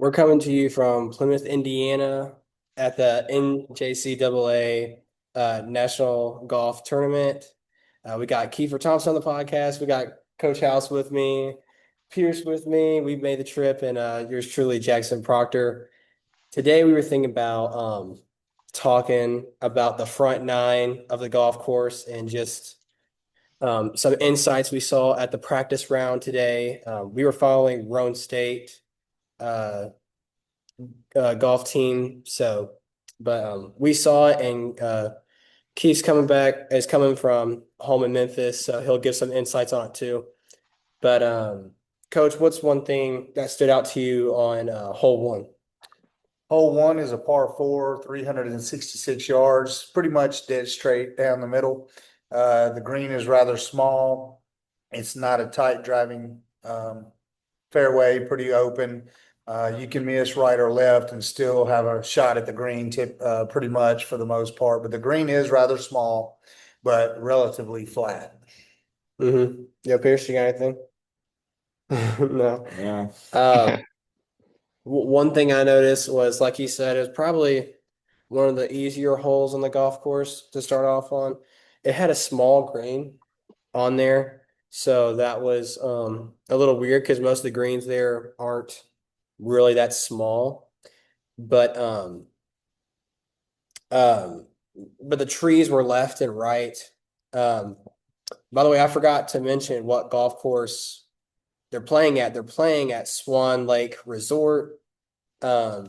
We're coming to you from Plymouth, Indiana at the NJCAA National Golf Tournament. We got Kiefer Thompson on the podcast. We got Coach House with me, Pierce with me. We made the trip, and yours truly, Jackson Proctor. Today, we were thinking about talking about the front nine of the golf course and just some insights we saw at the practice round today. We were following Roan State. Uh, Golf team. But we saw it, and Keith's coming back is coming from home in Memphis, so he'll give some insights on it too. But Coach, what's one thing that stood out to you on hole one? Hole one is a par four, 366 yards, pretty much dead straight down the middle. The green is rather small. It's not a tight driving fairway, pretty open. You can miss right or left and still have a shot at the green tip pretty much for the most part. But the green is rather small, but relatively flat. Mm-hmm. Yeah, Pierce, you got anything? No. Yeah. Um, One thing I noticed was, like you said, it was probably one of the easier holes on the golf course to start off on. It had a small green on there. So that was a little weird because most of the greens there aren't really that small. But um but the trees were left and right. Um by the way, I forgot to mention what golf course they're playing at. They're playing at Swan Lake Resort,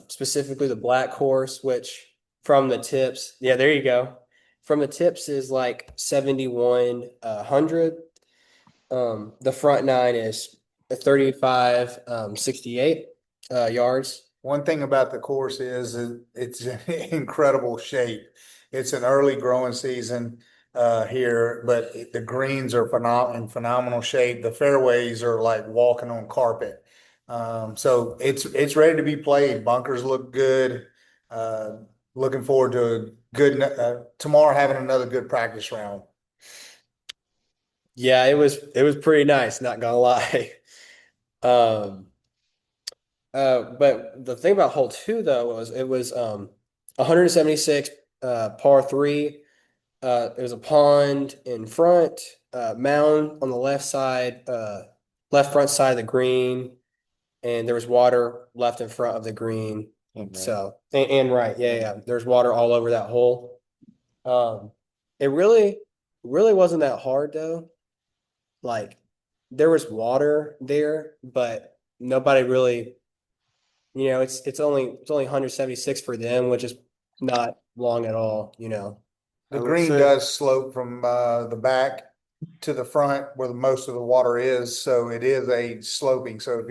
specifically the black course, which from the tips, yeah, there you go. From the tips is like 7,100. The front nine is 35, 68 yards. One thing about the course is it's in incredible shape. It's an early growing season here, but the greens are in phenomenal shape. The fairways are like walking on carpet. So it's ready to be played. Bunkers look good. Uh, Looking forward to a good tomorrow having another good practice round. Yeah, it was pretty nice, not gonna lie. Um, but the thing about hole two though was it was 176 par three. There was a pond in front, mound on the left side, left front side of the green, and there was water left in front of the green. And So and right, yeah, yeah. There's water all over that hole. Um, it really wasn't that hard though. Like there was water there, but nobody really, it's only 176 for them, which is not long at all. The I would green say, does slope from the back to the front where most of the water is, so it is a sloping. So if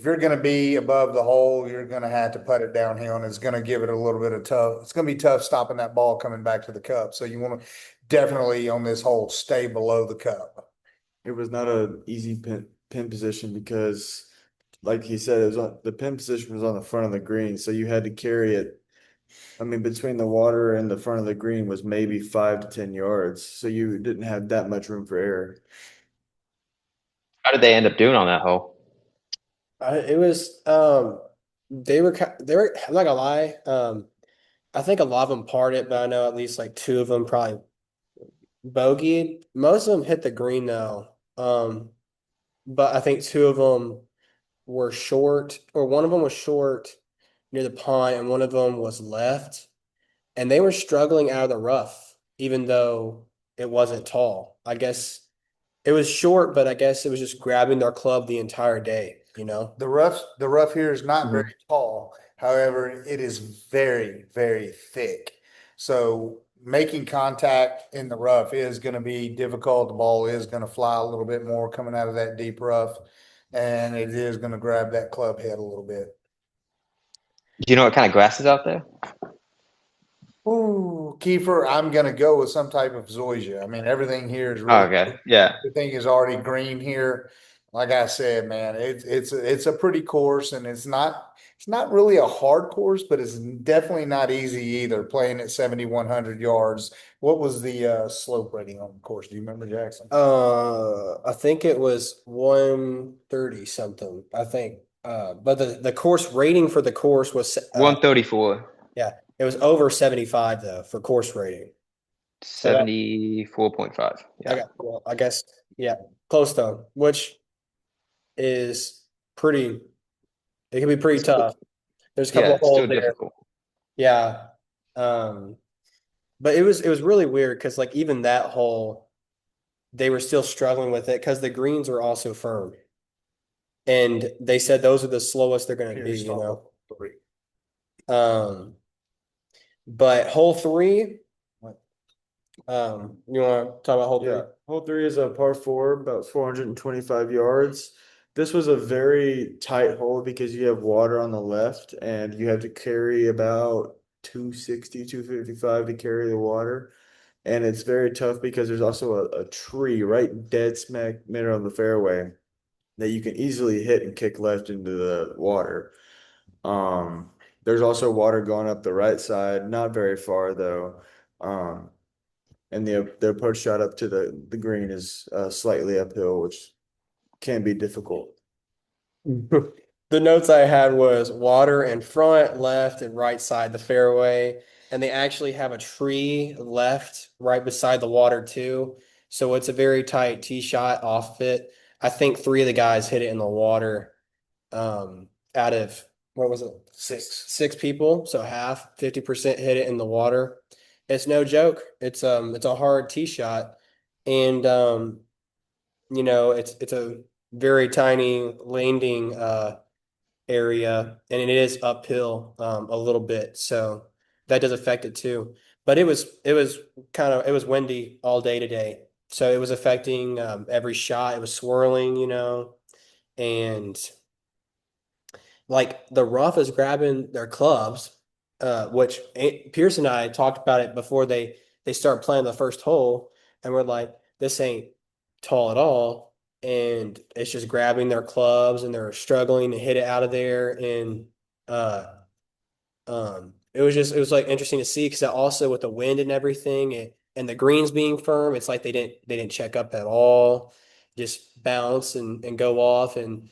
you're going to be above the hole, you're going to have to put it downhill, and it's going to give it a little bit of tough. It's going to be tough stopping that ball coming back to the cup. So you want to definitely on this hole stay below the cup. it was not an easy pin position because, like he said, the pin position was on the front of the green, so you had to carry it. I mean, between the water and the front of the green was maybe 5 to 10 yards, so you didn't have that much room for error. How did they end up doing on that hole? It was they were I'm not gonna lie. I think a lot of them parted, but I know at least like two of them probably bogeyed. Most of them hit the green though. But I think two of them were short, or one of them was short near the pond, and one of them was left. And they were struggling out of the rough, even though it wasn't tall. I guess it was short, but I guess it was just grabbing their club the entire day. The rough here is not Mhm. very tall. However, it is very, very thick. So making contact in the rough is going to be difficult. The ball is going to fly a little bit more coming out of that deep rough, and it is going to grab that club head a little bit. Do you know what kind of grass is out there? Ooh, Kiefer, I'm going to go with some type of zoysia. I mean, everything here is Oh, really, okay. Yeah. everything is already green here. Like I said, man, it's a pretty course, and it's not really a hard course, but it's definitely not easy either. Playing at 7,100 yards. What was the slope rating on the course? Do you remember, Jackson? I think it was 130 something. I think. But the course rating for the course was 134, yeah, it was over 75 though for course rating. So that 74.5. I Yeah, got well, I guess yeah, close though, which is pretty. It can be pretty tough. There's a couple yeah, of it's still holes there. difficult. Yeah. Um, but it was really weird because like even that hole, they were still struggling with it because the greens were also firm. And they said those are the slowest they're gonna be, Here's you know. three. Um, but hole three, you wanna talk about hole three? Yeah, hole 3 is a par 4, about 425 yards. This was a very tight hole because you have water on the left and you have to carry about 260, 255 to carry the water. And it's very tough because there's also a tree right dead smack middle of the fairway that you can easily hit and kick left into the water. There's also water going up the right side, not very far though. Um, and the approach shot up to the green is slightly uphill, which can be difficult. The notes I had was water in front, left, and right side the fairway. And they actually have a tree left right beside the water too. So it's a very tight tee shot off of it. I think three of the guys hit it in the water out of what was it? Six people. So half, 50% hit it in the water. It's no joke. It's a hard tee shot. And it's a very tiny landing area, and it is uphill a little bit, so that does affect it too. But it was windy all day today, so it was affecting every shot. It was swirling, and like the rough is grabbing their clubs, which Pierce and I talked about it before they start playing the first hole, and we're like, this ain't tall at all, and it's just grabbing their clubs and they're struggling to hit it out of there, and uh, it was like interesting to see because also with the wind and everything, and the greens being firm, it's like they didn't check up at all, just bounce and go off, and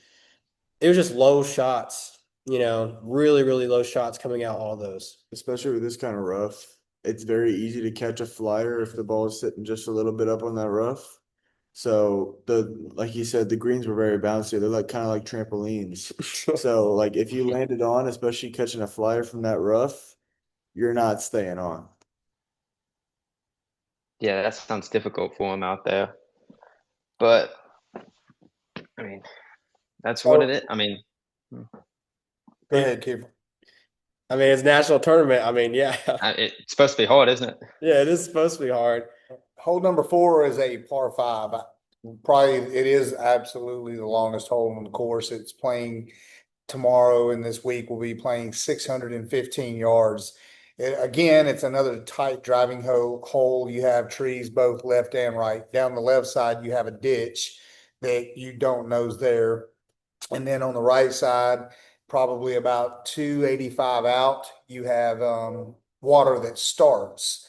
it was just low shots, really, really low shots coming out all those. Especially with this kind of rough. It's very easy to catch a flyer if the ball is sitting just a little bit up on that rough. So like you said, the greens were very bouncy. They're like kind of like trampolines. So like if you landed on, especially catching a flyer from that rough, you're not staying on. Yeah, that sounds difficult for him out there. But I mean, that's what it Oh, is. I mean, go ahead, Keith. I mean, it's national tournament. I mean, yeah, it's supposed to be hard, isn't it? yeah, it is supposed to be hard. Hole number 4 is a par 5. Probably it is absolutely the longest hole on the course. It's playing tomorrow and this week will be playing 615 yards. Again, it's another tight driving hole. You have trees both left and right. Down the left side, you have a ditch that you don't know is there. And then on the right side, probably about 285 out, you have water that starts.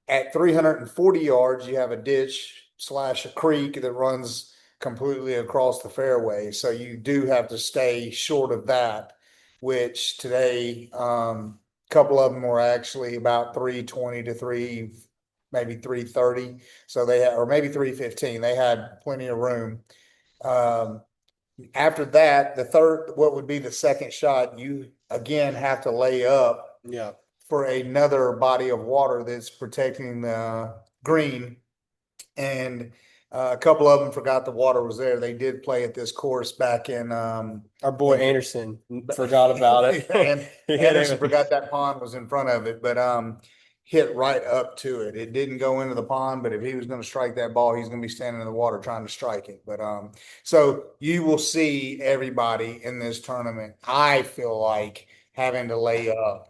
At 340 yards, you have a ditch slash a creek that runs completely across the fairway. So you do have to stay short of that, which today, a couple of them were actually about 320 to maybe 330. So they had, or maybe 315. They had plenty of room. Um, After that, what would be the second shot, you again have to lay up Yeah. for another body of water that's protecting the green. And a couple of them forgot the water was there. They did play at this course back in Our boy Anderson forgot about it. and He hit Anderson it. forgot that pond was in front of it, but hit right up to it. It didn't go into the pond, but if he was going to strike that ball, he's going to be standing in the water trying to strike it. But so you will see everybody in this tournament, I feel like, having to lay up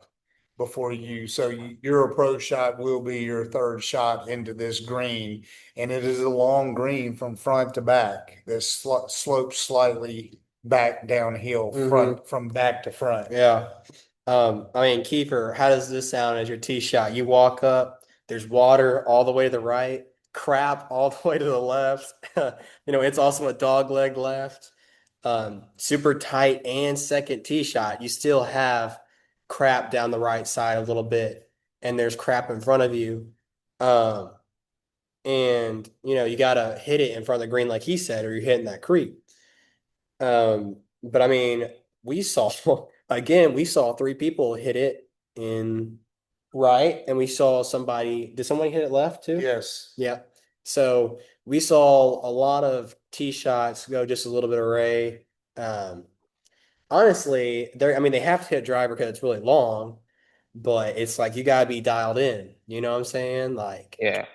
before your approach shot will be your third shot into this green, and it is a long green from front to back. This slopes slightly back downhill, front from back to front. Yeah. I mean, Kiefer, how does this sound as your tee shot? You walk up, there's water all the way to the right, crap all the way to the left. It's also a dog leg left. super tight and second tee shot, you still have crap down the right side a little bit, and there's crap in front of you. Um, and you gotta hit it in front of the green, like he said, or you're hitting that creek. But I mean, we saw again, we saw three people hit it in right, and we saw did somebody hit it left too? Yes. Yeah. So we saw a lot of tee shots go just a little bit array. Um, honestly, I mean, they have to hit a driver because it's really long, but it's like you gotta be dialed in. You know what I'm saying? Like Yeah,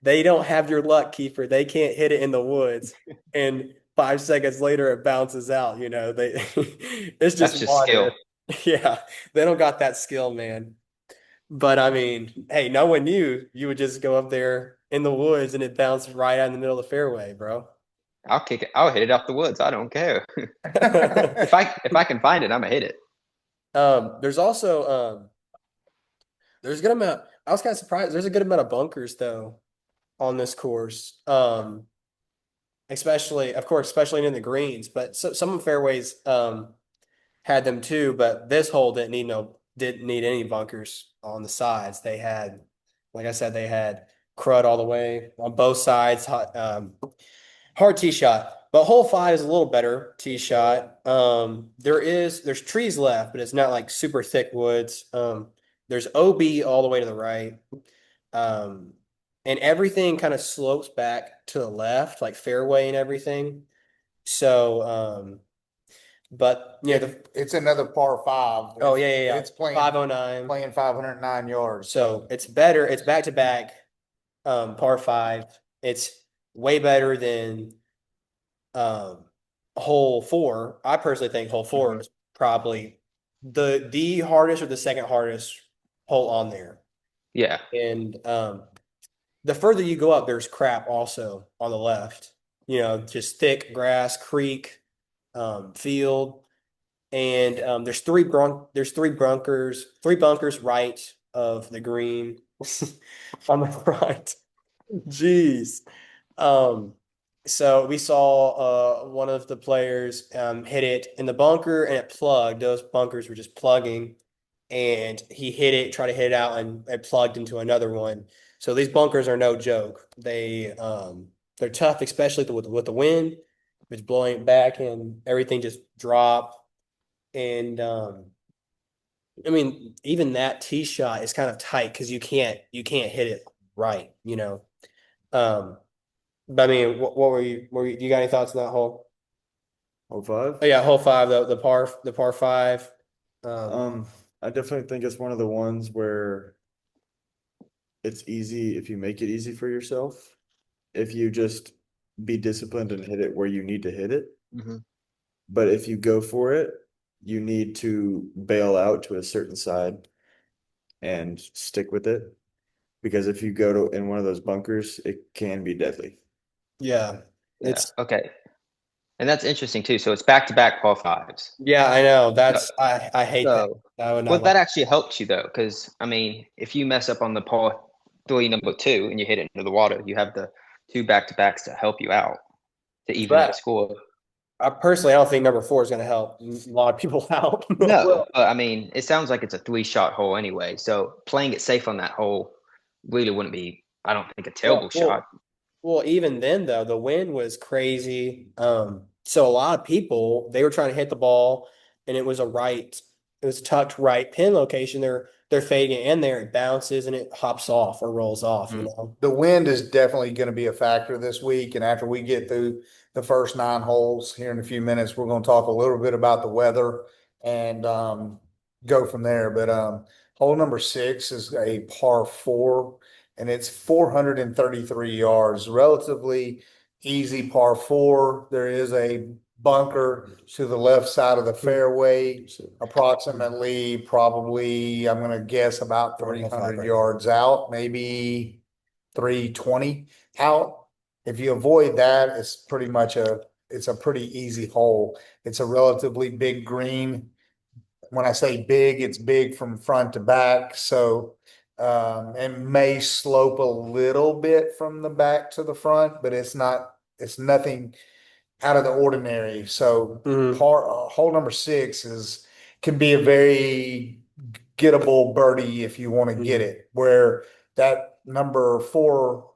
they don't have your luck, Kiefer. They can't hit it in the woods, and 5 seconds later it bounces out. It's that's just just skill. water. Yeah, they don't got that skill, man. But I mean, hey, no one knew you would just go up there in the woods and it bounced right out in the middle of the fairway, bro. I'll kick it. I'll hit it off the woods. I don't care. If I can find it, I'm gonna hit it. There's also there's a good amount. I was kind of surprised. There's a good amount of bunkers though on this course. Especially, of course, especially in the greens, but some fairways had them too. But this hole didn't need any bunkers on the sides. They had, like I said, they had crud all the way on both sides. Hard tee shot. But hole 5 is a little better tee shot. There's trees left, but it's not like super thick woods. There's OB all the way to the right. Um, and everything kind of slopes back to the left, like fairway and everything. So, but It's another par 5. oh yeah. It's playing 509. 509 yards. So it's better. It's back to back, par 5. It's way better than hole 4. I personally think hole 4 is probably the hardest or the second hardest hole on there. Yeah, And the further you go up, there's crap also on the left. Just thick grass, creek, field, and there's three bunkers right of the green on the front. Jeez. So we saw one of the players hit it in the bunker and it plugged. Those bunkers were just plugging, and he tried to hit it out, and it plugged into another one. So these bunkers are no joke. They're tough, especially with the wind. It's blowing it back and everything just dropped. And I mean, even that tee shot is kind of tight because you can't hit it right. Um, but I mean, what you got any thoughts on that hole? Hole 5? Oh yeah, hole 5, the par 5. I definitely think it's one of the ones where it's easy if you make it easy for yourself. If you just be disciplined and hit it where you need to hit it. Mhm. But if you go for it, you need to bail out to a certain side and stick with it. Because if you go to in one of those bunkers, it can be deadly. Yeah, Yeah. it's Okay. And that's interesting too. So it's back-to-back par 5s. yeah, I know. I hate that. So, I would well, not that like. actually helps you though, because I mean, if you mess up on the par 3 number 2 and you hit it into the water, you have the 2 back-to-backs to help you out to even Right. the score. I personally, I don't think number 4 is going to help a lot of people out. No, but I mean, it sounds like it's a 3-shot hole anyway. So playing it safe on that hole really wouldn't be, I don't think, a terrible shot. Well, even then though, the wind was crazy. So a lot of people, they were trying to hit the ball, and it was a tucked right pin location. They're fading it in there, it bounces and it hops off or rolls off. The wind is definitely going to be a factor this week. And after we get through the first 9 holes here in a few minutes, we're going to talk a little bit about the weather and go from there. But hole number 6 is a par 4, and it's 433 yards, relatively easy par 4. There is a bunker to the left side of the fairway, approximately, probably, I'm gonna guess about 300 yards out, maybe 320 out. If you avoid that, it's a pretty easy hole. It's a relatively big green. When I say big, it's big from front to back. So, and may slope a little bit from the back to the front, but it's nothing out of the ordinary. So Mhm. hole number 6 can be a very gettable birdie if you want to get Mhm. it. Where that number 4,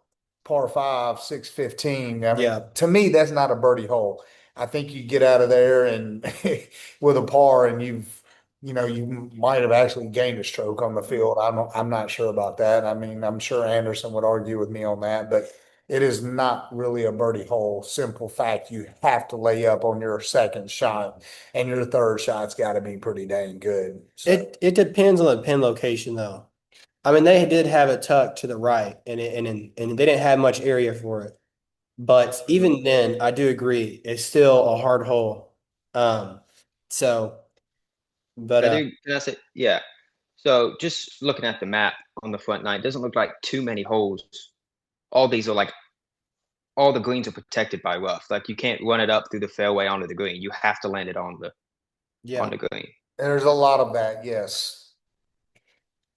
par 5, 615. I mean, Yeah. to me, that's not a birdie hole. I think you get out of there and with a par, and you might have actually gained a stroke on the field. I'm not sure about that. I mean, I'm sure Anderson would argue with me on that, but it is not really a birdie hole. Simple fact, you have to lay up on your second shot, and your third shot's got to be pretty dang good. So It depends on the pin location though. I mean, they did have it tucked to the right, and they didn't have much area for it. But even then, I do agree, it's still a hard hole. Um, so, but Can I say, yeah. So just looking at the map on the front nine, it doesn't look like too many holes. All these are like all the greens are protected by rough. Like you can't run it up through the fairway onto the green. You have to land it on yeah, the green. there's a lot of that, yes.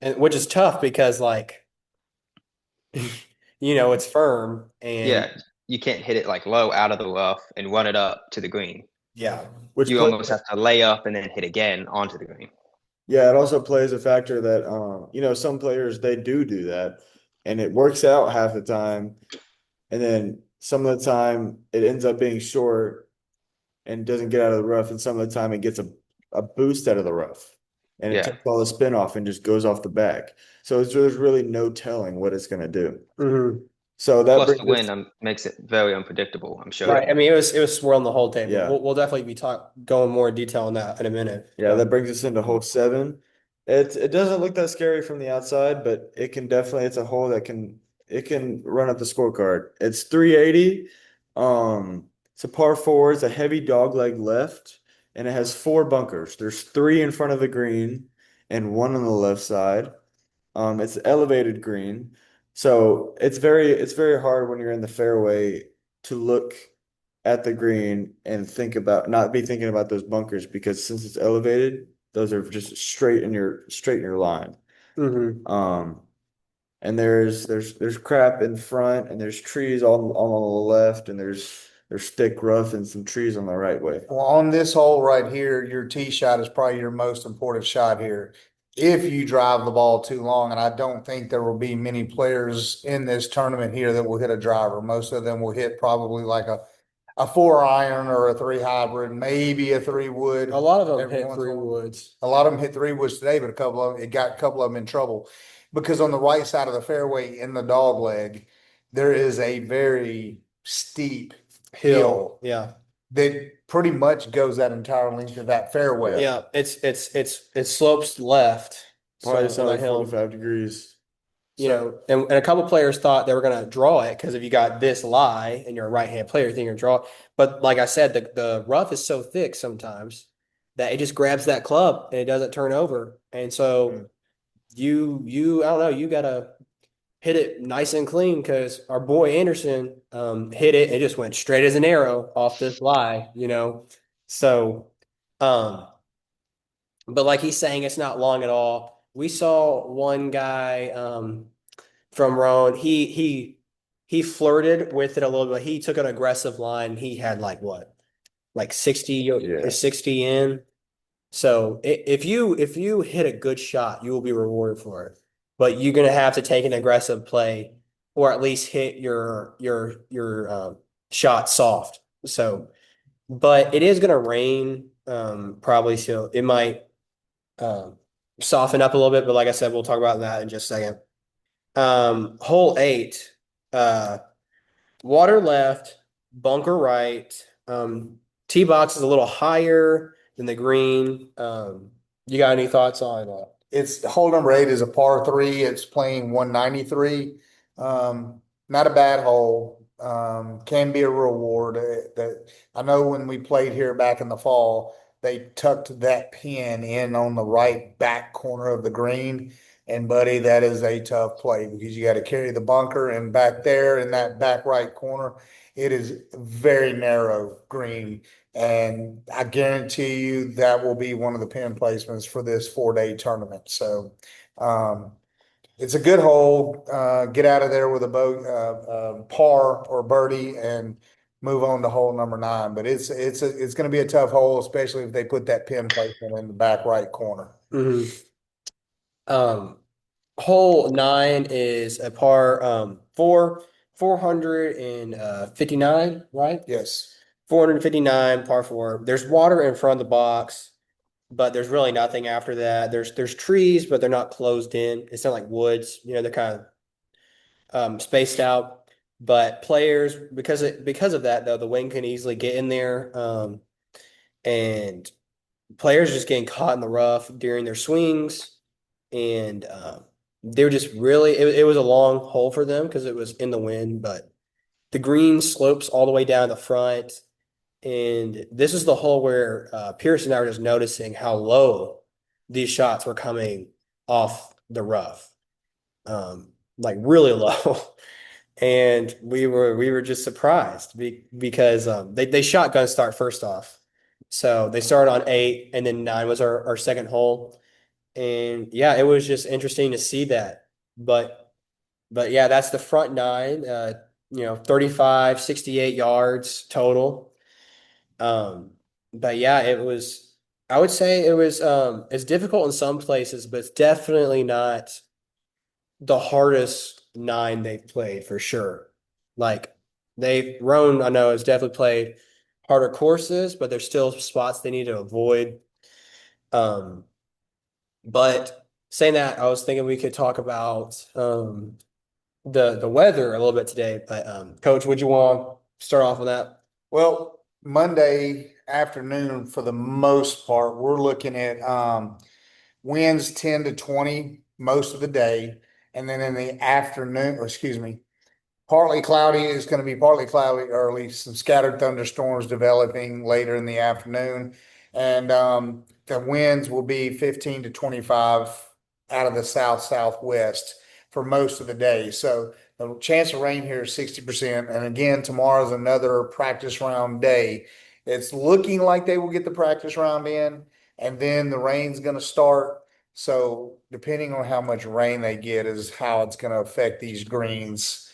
and which is tough because like it's firm and Yeah, you can't hit it like low out of the rough and run it up to the green. yeah, Which You play, almost have to lay up and then hit again onto the green. yeah, it also plays a factor that some players they do that, and it works out half the time, and then some of the time it ends up being short and doesn't get out of the rough, and some of the time it gets a boost out of the rough, and it Yeah. takes all the spin off and just goes off the back. So there's really no telling what it's going to do. mhm. So that Plus the brings us, wind makes it very unpredictable, I'm sure. Right. I mean, it was swirling the whole table. yeah, We'll definitely be going more in detail on that in a minute. yeah, that brings us into hole 7. It doesn't look that scary from the outside, but it's a hole that can run up the scorecard. It's 380. It's a par 4. It's a heavy dog leg left, and it has 4 bunkers. There's 3 in front of the green and 1 on the left side. It's elevated green, so it's very hard when you're in the fairway to look at the green and not be thinking about those bunkers, because since it's elevated, those are just straight in your line. Hmm. Um, and there's crap in front, and there's trees all on the left, and there's thick rough and some trees on the right way. Well, on this hole right here, your tee shot is probably your most important shot here. If you drive the ball too long, and I don't think there will be many players in this tournament here that will hit a driver. Most of them will hit probably like a 4 iron or a 3 hybrid, maybe a 3 wood. A lot of them every hit once in three a while. woods. A lot of them hit 3 woods today, but it got a couple of them in trouble because on the right side of the fairway in the dog leg, there is a very steep hill Yeah. that pretty much goes that entire length of that fairway. Yeah. It slopes left. Probably So on another that hill, 45 degrees. and a couple players thought they were going to draw it because if you got this lie and you're a right-hand player, you think you're going to draw it. But like I said, the rough is so thick sometimes that it just grabs that club and it doesn't turn over. And so I don't know, you got to hit it nice and clean because our boy Anderson hit it. It just went straight as an arrow off this lie. So, um, but like he's saying, it's not long at all. We saw one guy from Roan. He flirted with it a little bit. He took an aggressive line. He had like what, like 60, Yeah. 60 in. So if you hit a good shot, you will be rewarded for it. But you're gonna have to take an aggressive play, or at least hit your shot soft. So, but it is gonna rain probably, so it might um, soften up a little bit. But like I said, we'll talk about that in just a second. Hole 8, uh, water left, bunker right. Tee box is a little higher than the green. You got any thoughts on It's hole number 8 is a par 3. It's playing 193. Not a bad hole. Can be a reward. That I know when we played here back in the fall, they tucked that pin in on the right back corner of the green. And buddy, that is a tough play because you got to carry the bunker, and back there in that back right corner, it is very narrow green. And I guarantee you that will be one of the pin placements for this 4-day tournament. So it's a good hole. Get out of there with a par or birdie, and move on to hole number 9. But it's going to be a tough hole, especially if they put that pin placement in the back right corner. Mhm. Hole 9 is a par 459, right? Yes. 459 par 4. There's water in front of the box, but there's really nothing after that. There's trees, but they're not closed in. It's not like woods, they're kind of spaced out. But players, because of that though, the wind can easily get in there, and players just getting caught in the rough during their swings, and they were just really it was a long hole for them because it was in the wind, but the green slopes all the way down the front, and this is the hole where Pierce and I were just noticing how low these shots were coming off the rough, like really low. And we were just surprised because they shotgun start first off. So they started on 8 and then 9 was our second hole. And yeah, it was just interesting to see that. But yeah, that's the front 9, 35, 68 yards total. Um, but yeah, I would say it's difficult in some places, but it's definitely not the hardest 9 they've played for sure. Like Roan, I know, has definitely played harder courses, but there's still spots they need to avoid. Um, but saying that, I was thinking we could talk about the weather a little bit today. But Coach, would you want to start off with that? Well, Monday afternoon, for the most part, we're looking at winds 10 to 20 most of the day. And then in the afternoon, or excuse me, partly cloudy is going to be partly cloudy early, some scattered thunderstorms developing later in the afternoon. And the winds will be 15 to 25 out of the southwest for most of the day. So the chance of rain here is 60%. And again, tomorrow's another practice round day. It's looking like they will get the practice round in, and then the rain's going to start. So depending on how much rain they get is how it's going to affect these greens.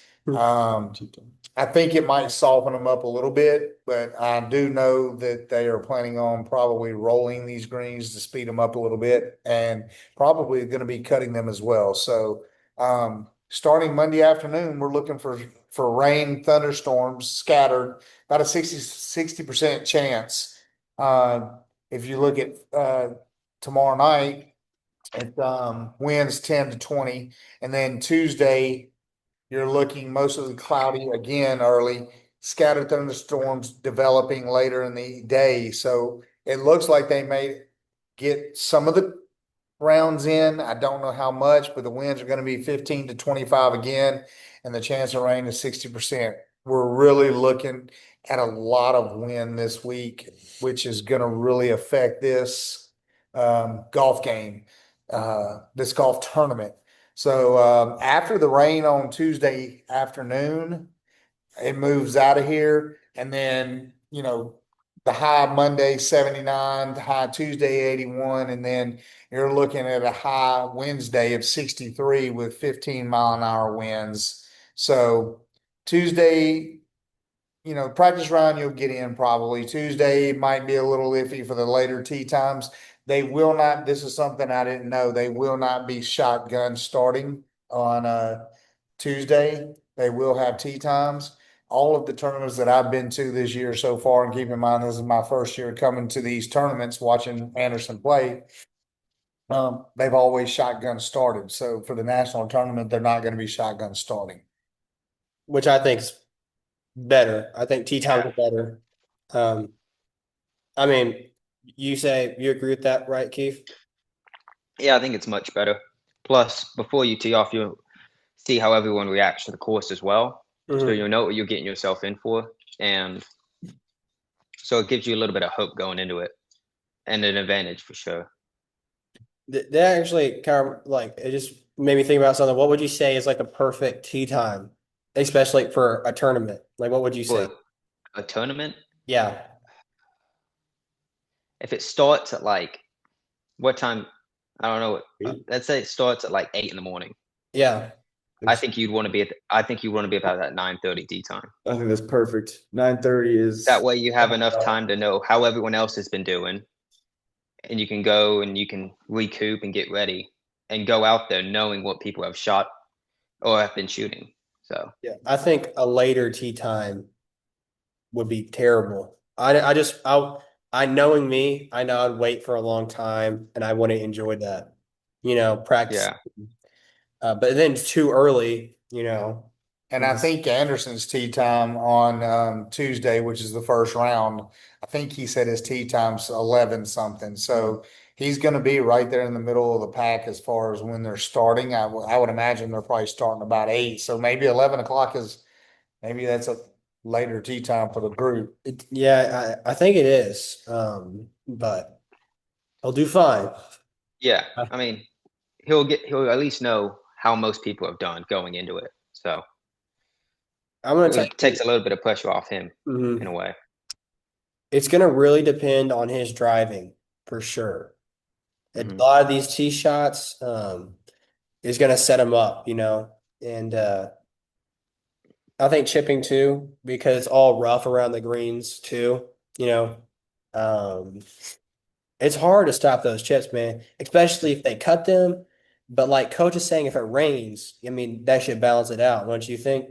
I think it might soften them up a little bit, but I do know that they are planning on probably rolling these greens to speed them up a little bit, and probably going to be cutting them as well. So, starting Monday afternoon, we're looking for rain, thunderstorms scattered, about a 60% chance. If you look at tomorrow night, it winds 10 to 20, and then Tuesday you're looking mostly cloudy again early, scattered thunderstorms developing later in the day. So it looks like they may get some of the rounds in. I don't know how much, but the winds are going to be 15 to 25 again, and the chance of rain is 60%. We're really looking at a lot of wind this week, which is going to really affect this golf game, this golf tournament. So after the rain on Tuesday afternoon, it moves out of here. And then, the high Monday 79, the high Tuesday 81, and then you're looking at a high Wednesday of 63 with 15-mile-an-hour winds. So Tuesday, practice round you'll get in probably. Tuesday might be a little iffy for the later tee times. They will not, this is something I didn't know, they will not be shotgun starting on Tuesday. They will have tee times. All of the tournaments that I've been to this year so far, and keep in mind, this is my first year coming to these tournaments, watching Anderson play. They've always shotgun started. So for the national tournament, they're not going to be shotgun starting. Which I think's better. I think tee times are better. Um, I mean, you say you agree with that, right, Keith? Yeah, I think it's much better. Plus, before you tee off, you see how everyone reacts to the course as well. So Mhm. you know what you're getting yourself in for. And so it gives you a little bit of hope going into it and an advantage for sure. That actually kind of like it just made me think about something. What would you say is like the perfect tee time, especially for a tournament? Like, what would you say? For a tournament, Yeah, if it starts at like what time? I don't know. Let's say it starts at like 8 in the morning. yeah. I think you'd want to be about that 9:30 tee time. I think that's perfect. 9:30 is That way you have enough time to know how everyone else has been doing, and you can go and you can recoup and get ready and go out there knowing what people have shot or have been shooting. So Yeah, I think a later tea time would be terrible. I knowing me, I know I'd wait for a long time and I wouldn't enjoy that, practice. yeah, But then it's too early. And I Just- think Anderson's tee time on Tuesday, which is the first round, I think he said his tee time's 11 something. So he's going to be right there in the middle of the pack as far as when they're starting. I would imagine they're probably starting about 8. So maybe 11 o'clock maybe that's a later tee time for the group. yeah, I think it is. But I'll do fine. yeah. I mean, he'll at least know how most people have done going into it. So I'm gonna tell it takes a little bit of pressure off him you, in a way. it's gonna really depend on his driving for sure. A Mhm. lot of these tee shots is gonna set him up, and I think chipping too, because it's all rough around the greens too, you know. Um, it's hard to stop those chips, man, especially if they cut them. But like coach is saying, if it rains, I mean, that should balance it out, don't you think?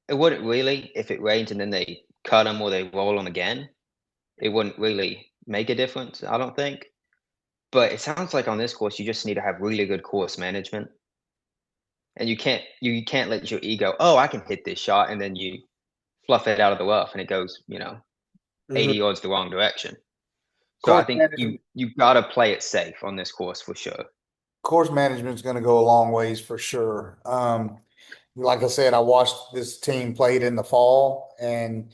It wouldn't really if it rains and then they cut them or they roll them again. It wouldn't really make a difference, I don't think. But it sounds like on this course, you just need to have really good course management, and you can't let your ego. Oh, I can hit this shot, and then you fluff it out of the rough, and it goes 80 Mhm. yards the wrong direction. So I Course think management, you gotta play it safe on this course for sure. course management's going to go a long ways for sure. Like I said, I watched this team played in the fall and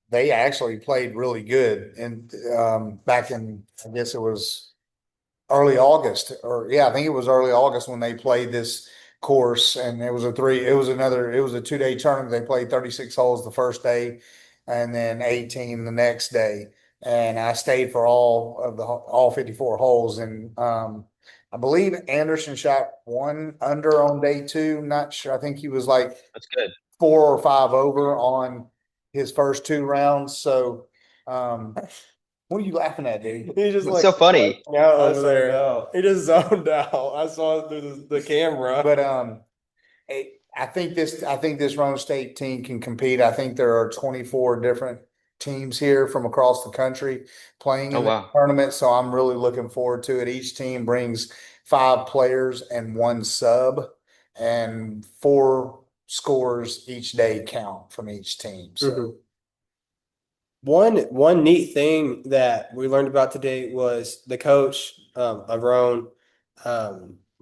they actually played really good. And back in, I guess it was early August, or yeah, I think it was early August when they played this course. And it was a 2 day tournament. They played 36 holes the first day and then 18 the next day. And I stayed for all 54 holes. And I believe Anderson shot 1 under on day 2. Not sure. I think he was like That's good. 4 or 5 over on his first 2 rounds. So, what are you laughing at, dude? He just It's so funny. out I over zoned there. out. He just zoned out. I saw it through the camera. But I think this Rome State team can compete. I think there are 24 different teams here from across the country playing Oh in the wow. tournament. So I'm really looking forward to it. Each team brings 5 players and 1 sub, and 4 scores each day count from each team. So Mhm. One neat thing that we learned about today was the coach of Roan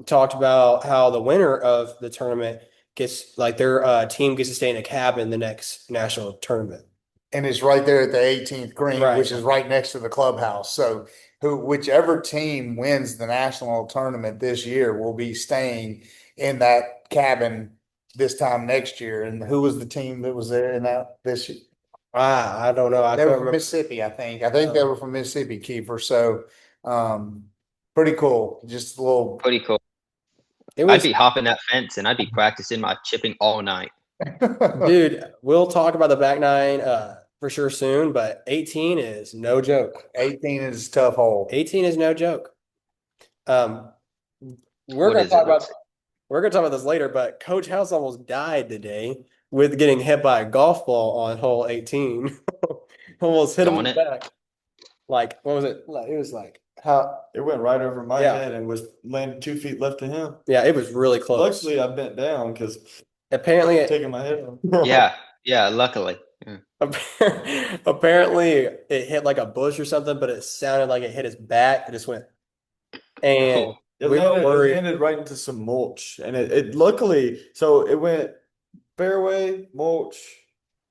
talked about how the winner of the tournament gets like their team gets to stay in a cabin the next national tournament. and it's right there at the 18th green, Right. which is right next to the clubhouse. So whichever team wins the national tournament this year will be staying in that cabin this time next year. And who was the team that was there in that this year? I don't know. I They can't were from remember. Mississippi, I think. I think they were from Mississippi, Kiefer. So pretty cool. Just a little Pretty cool. It I'd was, be hopping that fence and I'd be practicing my chipping all night. dude. We'll talk about the back nine for sure soon, but 18 is no joke. 18 is a tough hole. 18 is no joke. Um, we're What gonna is talk it? about we're gonna talk about this later, but Coach House almost died today with getting hit by a golf ball on hole 18. Almost hit him in Darn the it. back. Like, what was it? Like, it was like how? It went right over my Yeah. head and was landed 2 feet left to him. Yeah, it was really close. Luckily, I bent down because Apparently, taking my head on. Yeah, luckily. Yeah. apparently it hit like a bush or something, but it sounded like it hit his back. It just went, and Cool. It we were landed, it worried. landed right into some mulch, and it luckily so it went fairway, mulch,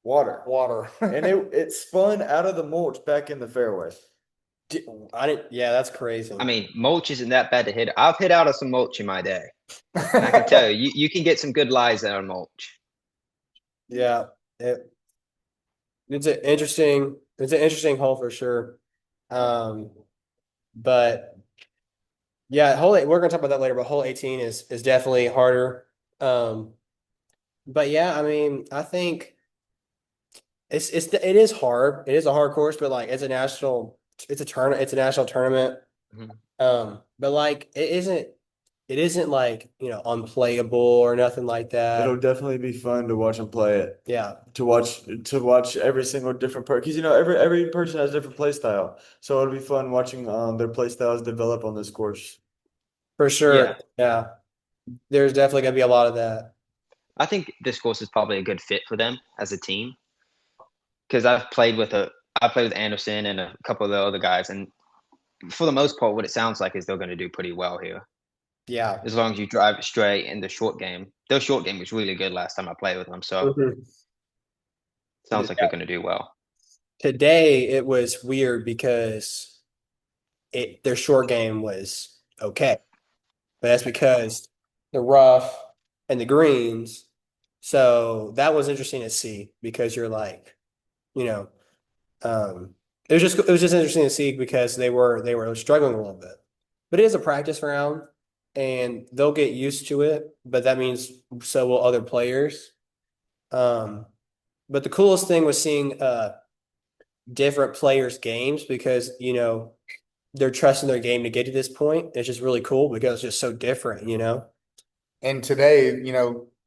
water, Water. and it spun out of the mulch back in the fairway. I didn't. Yeah, that's crazy. I mean, mulch isn't that bad to hit. I've hit out of some mulch in my day. And I can tell you, you can get some good lies out of mulch. yeah, it's an interesting hole for sure. But yeah, we're gonna talk about that later. But hole 18 is definitely harder. Um, but yeah, I mean, I think it is hard. It is a hard course, but like it's a national tournament. Mhm. But like it isn't like, unplayable or nothing like It'll that. definitely be fun to watch them play it. Yeah, To watch every single different person, because every person has different play style. So it'll be fun watching their play styles develop on this course. for Yeah, sure. Yeah. There's definitely gonna be a lot of that. I think this course is probably a good fit for them as a team because I played with Anderson and a couple of the other guys, and for the most part, what it sounds like is they're going to do pretty well here Yeah. as long as you drive it straight in the short game. Their short game was really good last time I played with them, so Mhm. sounds like they're going to do well. Today it was weird because their short game was okay, but that's because the rough and the greens. So that was interesting to see because you're like, you know, it was just interesting to see because they were struggling a little bit. But it is a practice round and they'll get used to it, but that means so will other players. Um, but the coolest thing was seeing different players' games because, they're trusting their game to get to this point. It's just really cool because it's just so different. And today,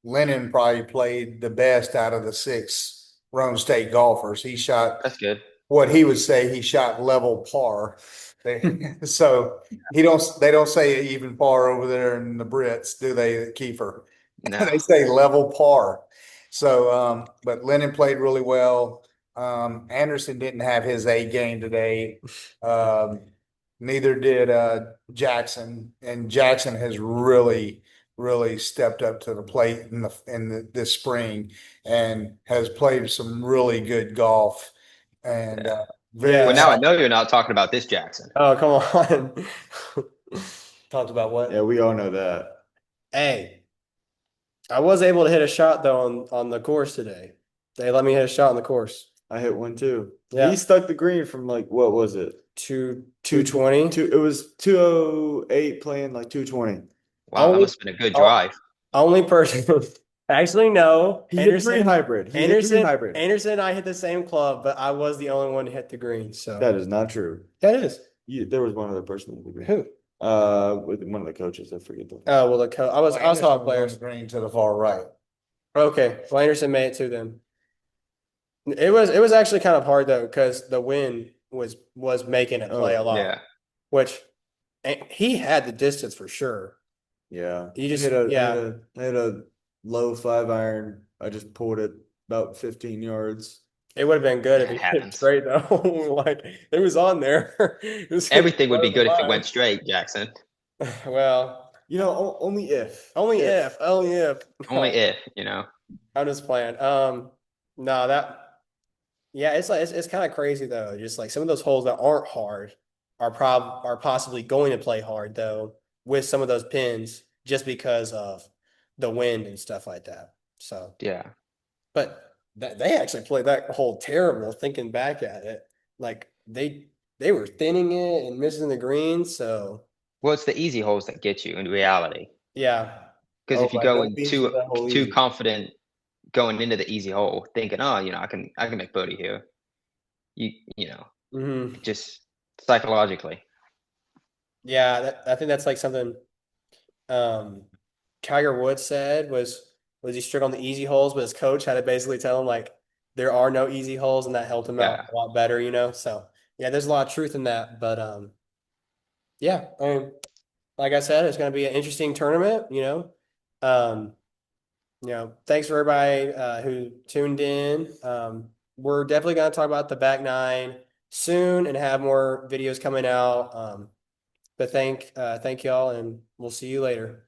Lennon probably played the best out of the six Rome State golfers. He shot That's good. what he would say he shot level par. So they don't say even par over there in the Brits, do they, Kiefer? No, They say level par. So, but Lennon played really well. Anderson didn't have his A game today. Um, Neither did Jackson, and Jackson has really stepped up to the plate this spring and has played some really good golf and yeah. very Well, Yeah. now I know you're not talking about this Jackson. Oh, come on. talked about Yeah, what? we all know that. Hey, I was able to hit a shot though on the course today. They let me hit a shot on the course. I hit one too. Yeah. He stuck the green from like what was it? 220. It was 208 playing like 220. Wow, that Only must have been a good o- drive. only person. Actually, no. He hit green hybrid. He hit green hybrid. Anderson and I hit the same club, but I was the only one to hit the green. So That is not true. that is There was one other person in the green. who? With one of the coaches, I forget the. Oh, well, I was talking On players. the green to the far right. Okay, well, Anderson made it to them. It was actually kind of hard though because the wind was making it play a lot, Yeah, which he had the distance for sure. Yeah. You just I hit a low 5 iron. I just pulled it about 15 yards. it would have been good if it he hit it happens. straight though. Like it was on there. It was Everything would be good if it fine. went straight, Jackson. Well, Only if. only if, only if. Only No, if. I'm just playing. No, yeah, it's like it's kind of crazy though. Just like some of those holes that aren't hard are possibly going to play hard though with some of those pins just because of the wind and stuff like that. So, Yeah. but they actually played that hole terrible thinking back at it. Like they were thinning it and missing the green. So Well, it's the easy holes that get you in reality. yeah, Because Oh if you my go God, in beans too for that hole too easy. confident going into the easy hole, thinking, oh, I can make birdie here. hmm Just psychologically. Yeah, I think that's like something um Tiger Woods said was he strict on the easy holes, but his coach had to basically tell him like there are no easy holes, and that helped him out Yeah. a lot better. So yeah, there's a lot of truth in that. But yeah, I mean, like I said, it's gonna be an interesting tournament. Um, thanks for everybody who tuned in. We're definitely gonna talk about the back nine soon and have more videos coming out. But thank y'all, and we'll see you later.